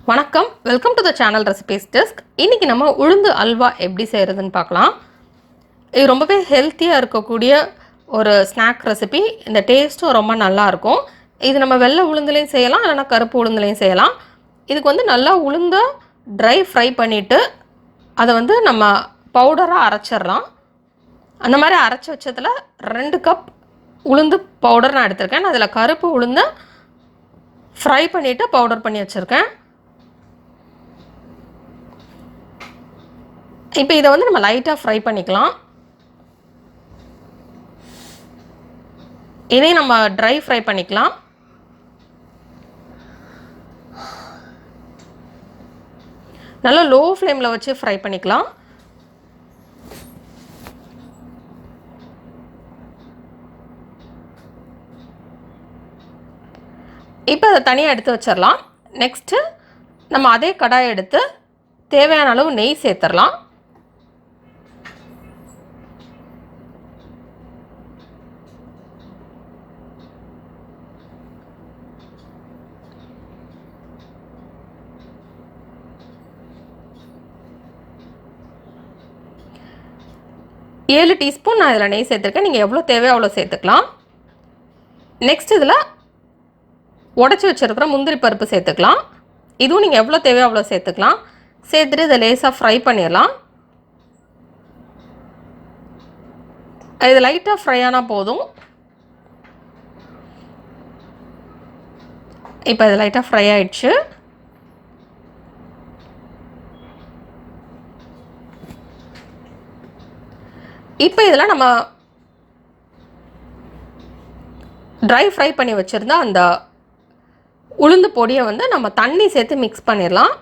வணக்கம், welcome to the channel recipes desk. இன்றைக்கி நம்ம உளுந்து அல்வா எப்படி செய்கிறதுன்னு பார்க்கலாம். இது ரொம்பவே ஹெல்த்தியாக இருக்கக்கூடிய ஒரு ஸ்நாக் ரெசிபி. இந்த டேஸ்ட்டும் ரொம்ப நல்லாயிருக்கும். இது நம்ம வெள்ளை உளுந்துலேயும் செய்யலாம், இல்லைனா கருப்பு உளுந்துலேயும் செய்யலாம். இதுக்கு வந்து நல்லா உளுந்தை ட்ரை ஃப்ரை பண்ணிவிட்டு அதை வந்து நம்ம பவுடராக அரைச்சிடலாம். அந்த மாதிரி அரைச்சி வச்சதில் 2 கப் உளுந்து பவுடர் நான் எடுத்திருக்கேன். நான் அதில் கருப்பு உளுந்தை ஃப்ரை பண்ணிவிட்டு பவுடர் பண்ணி வச்சுருக்கேன். இப்போ இதை வந்து நம்ம லைட்டாக ஃப்ரை பண்ணிக்கலாம். இதையும் நம்ம ட்ரை ஃப்ரை பண்ணிக்கலாம். நல்லா லோ ஃப்ளேமில் வச்சு ஃப்ரை பண்ணிக்கலாம். இப்போ அதை தனியாக எடுத்து வச்சிடலாம். நெக்ஸ்ட்டு நம்ம அதே கடாயை எடுத்து தேவையான அளவு நெய் சேர்த்துடலாம். ஏழு டீஸ்பூன் நான் இதில் நெய் சேர்த்துருக்கேன். நீங்கள் எவ்வளோ தேவையோ அவ்வளோ சேர்த்துக்கலாம். நெக்ஸ்ட் இதில் உடச்சி வச்சுருக்கிற முந்திரி பருப்பு சேர்த்துக்கலாம். இதுவும் நீங்கள் எவ்வளோ தேவையோ அவ்வளோ சேர்த்துக்கலாம். சேர்த்துட்டு இதை லேசாக ஃப்ரை பண்ணிடலாம். இது லைட்டாக ஃப்ரை ஆனால் போதும். இப்போ இது லைட்டாக ஃப்ரை ஆயிடுச்சு. இப்போ இதில் நம்ம ட்ரை ஃப்ரை பண்ணி வச்சுருந்தா அந்த உளுந்து பொடியை வந்து நம்ம தண்ணி சேர்த்து மிக்ஸ் பண்ணிடலாம்.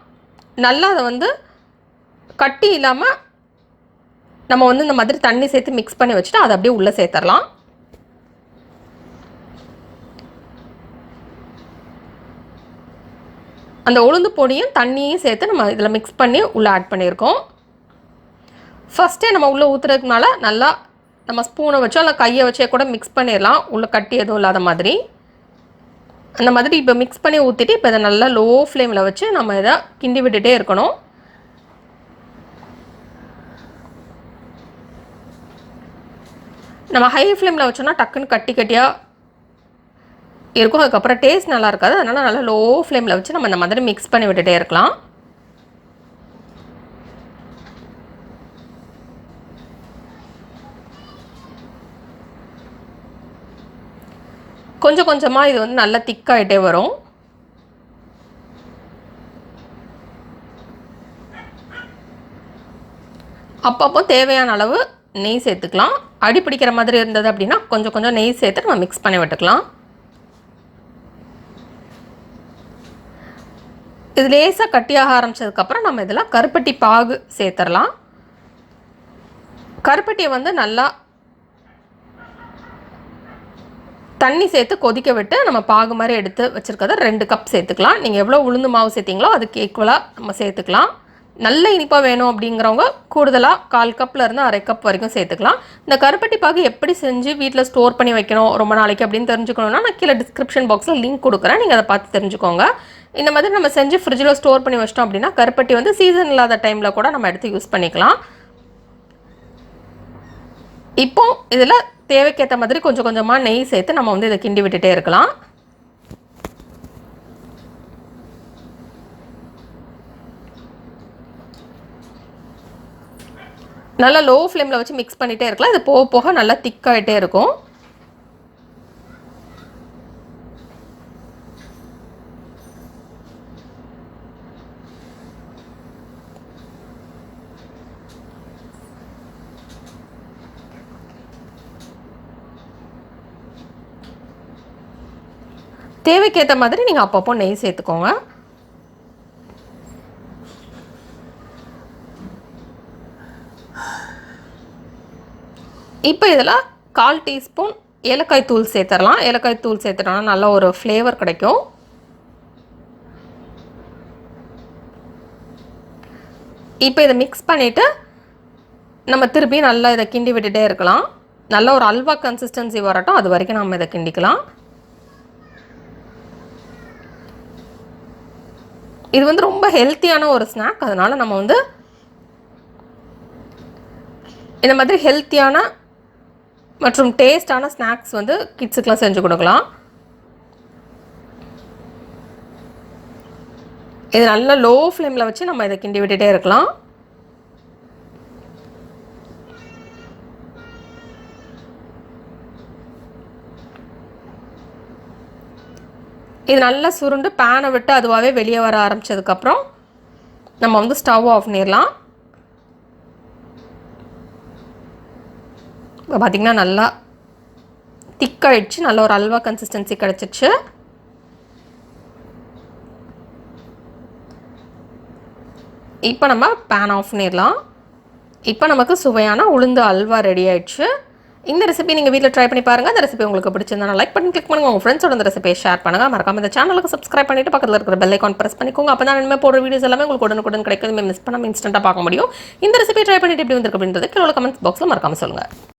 நல்லா அதை வந்து கட்டி இல்லாமல் நம்ம வந்து இந்த மாதிரி தண்ணி சேர்த்து மிக்ஸ் பண்ணி வச்சுட்டு அதை அப்படியே உள்ளே சேர்த்துடலாம். அந்த உளுந்து பொடியும் தண்ணியும் சேர்த்து நம்ம இதில் மிக்ஸ் பண்ணி உள்ளே ஆட் பண்ணியிருக்கோம். ஃபஸ்ட்டே நம்ம உள்ளே ஊற்றுறதுனால நல்லா நம்ம ஸ்பூனை வச்சோ இல்லை கையை வச்சே கூட மிக்ஸ் பண்ணிடலாம். உள்ளே கட்டி எதுவும் இல்லாத மாதிரி அந்த மாதிரி இப்போ மிக்ஸ் பண்ணி ஊற்றிட்டு இப்போ இதை நல்லா லோ ஃப்ளேமில் வச்சு நம்ம இதை கிண்டி விட்டுட்டே இருக்கணும். நம்ம ஹை ஃப்ளேமில் வச்சோன்னா டக்குன்னு கட்டி கட்டியாக இருக்கும். அதுக்கப்புறம் டேஸ்ட் நல்லா இருக்காது. அதனால் நல்லா லோ ஃப்ளேமில் வச்சு நம்ம இந்த மாதிரி மிக்ஸ் பண்ணி விட்டுட்டே இருக்கலாம். கொஞ்சம் கொஞ்சமாக இது வந்து நல்லா திக்காகிட்டே வரும். அப்பப்போ தேவையான அளவு நெய் சேர்த்துக்கலாம். அடி பிடிக்கிற மாதிரி இருந்தது அப்படின்னா கொஞ்சம் கொஞ்சம் நெய் சேர்த்து நம்ம மிக்ஸ் பண்ணி விட்டுக்கலாம். இது லேசாக கட்டியாக ஆரம்பித்ததுக்கப்புறம் நம்ம இதில் கருப்பட்டி பாகு சேர்த்துடலாம். கருப்பட்டியை வந்து நல்லா தண்ணி சேர்த்து கொதிக்க விட்டு நம்ம பாகு மாதிரி எடுத்து வச்சுருக்கத 2 கப் சேர்த்துக்கலாம். நீங்கள் எவ்வளோ உளுந்து மாவு சேர்த்திங்களோ அதுக்கு ஈக்குவலாக நம்ம சேர்த்துக்கலாம். நல்ல இனிப்பாக வேணும் அப்படிங்கிறவங்க கூடுதலாக 1/4 கப்லேருந்து 1/2 கப் வரைக்கும் சேர்த்துக்கலாம். இந்த கருப்பட்டி பாகு எப்படி செஞ்சு வீட்டில் ஸ்டோர் பண்ணி வைக்கணும் ரொம்ப நாளைக்கு அப்படின்னு தெரிஞ்சுக்கணுன்னா நான் கீழே டிஸ்கிரிப்ஷன் பாக்ஸில் லிங்க் கொடுக்குறேன். நீங்கள் அதை பார்த்து தெரிஞ்சுக்கோங்க. இந்த மாதிரி நம்ம செஞ்சு ஃப்ரிட்ஜில் ஸ்டோர் பண்ணி வச்சிட்டோம் அப்படின்னா கருப்பட்டி வந்து சீசன் இல்லாத டைமில் கூட நம்ம எடுத்து யூஸ் பண்ணிக்கலாம். இப்போ இதில் தேவைக்கேற்ற மாதிரி கொஞ்சம் கொஞ்சமாக நெய் சேர்த்து நம்ம வந்து இதை கிண்டி விட்டுட்டே இருக்கலாம். நல்லா லோ ஃப்ளேமில் வச்சு மிக்ஸ் பண்ணிகிட்டே இருக்கலாம். இது போக போக நல்லா திக்காகிட்டே இருக்கும். தேவைக்கேற்ற மாதிரி நீங்கள் அப்பப்போ நெய் சேர்த்துக்கோங்க. இப்போ இதில் 1/4 டீஸ்பூன் ஏலக்காய் தூள் சேர்த்துடலாம். ஏலக்காய் தூள் சேர்த்துட்டோம்னா நல்ல ஒரு ஃப்ளேவர் கிடைக்கும். இப்போ இதை மிக்ஸ் பண்ணிவிட்டு நம்ம திருப்பி நல்லா இதை கிண்டி விட்டுட்டே இருக்கலாம். நல்ல ஒரு அல்வா கன்சிஸ்டன்சி வரட்டும், அது வரைக்கும் நம்ம இதை கிண்டிக்கலாம். இது வந்து ரொம்ப ஹெல்த்தியான ஒரு ஸ்நாக். அதனால் நம்ம வந்து இந்த மாதிரி ஹெல்த்தியான மற்றும் டேஸ்டான ஸ்நாக்ஸ் வந்து கிட்ஸுக்கெலாம் செஞ்சு கொடுக்கலாம். இது நல்லா லோ ஃப்ளேமில் வச்சு நம்ம இதை கிண்டி விட்டுட்டே இருக்கலாம். இது நல்லா சுருண்டு பேனை விட்டு அதுவாகவே வெளியே வர ஆரம்பித்ததுக்கப்புறம் நம்ம வந்து ஸ்டவ் ஆஃப் பண்ணிடலாம். இப்போ பார்த்திங்கன்னா நல்லா திக்காயிடுச்சு, நல்ல ஒரு அல்வா கன்சிஸ்டன்சி கிடச்சிச்சு. இப்போ நம்ம பேன் ஆஃப் பண்ணிடலாம். இப்போ நமக்கு சுவையான உளுந்து அல்வா ரெடி ஆயிடுச்சு. இந்த ரெசிபி நீங்கள் வீட்டில் ட்ரை பண்ணி பாருங்கள். அந்த ரெசிபி உங்களுக்கு பிடிச்சிருந்தா லைக் பண்ணி கிளிக் பண்ணுங்கள். உங்கள் ஃப்ரெண்ட்ஸோட இந்த ரெசிபியை ஷேர் பண்ணுங்கள். மறக்காம இந்த சேனலுக்கு சப்ஸ்கிரைப் பண்ணிவிட்டு பக்கத்தில் இருக்கிற பெல் ஐக்கான் ப்ரெஸ் பண்ணிக்கோங்க. அப்போ தான் இனிமேல் போடுற வீடியோஸ் எல்லாமே உங்களுக்கு உடனுக்குடன் கிடைக்கும். மிஸ் பண்ணாமல் இன்ஸ்டன்ட்டாக பார்க்க முடியும். இந்த ரெசிபியை ட்ரை பண்ணிட்டு எப்படி வந்திருக்கு அப்படின்றது கீழே கமெண்ட்ஸ் பாக்ஸில் மறக்காம சொல்லுங்கள்.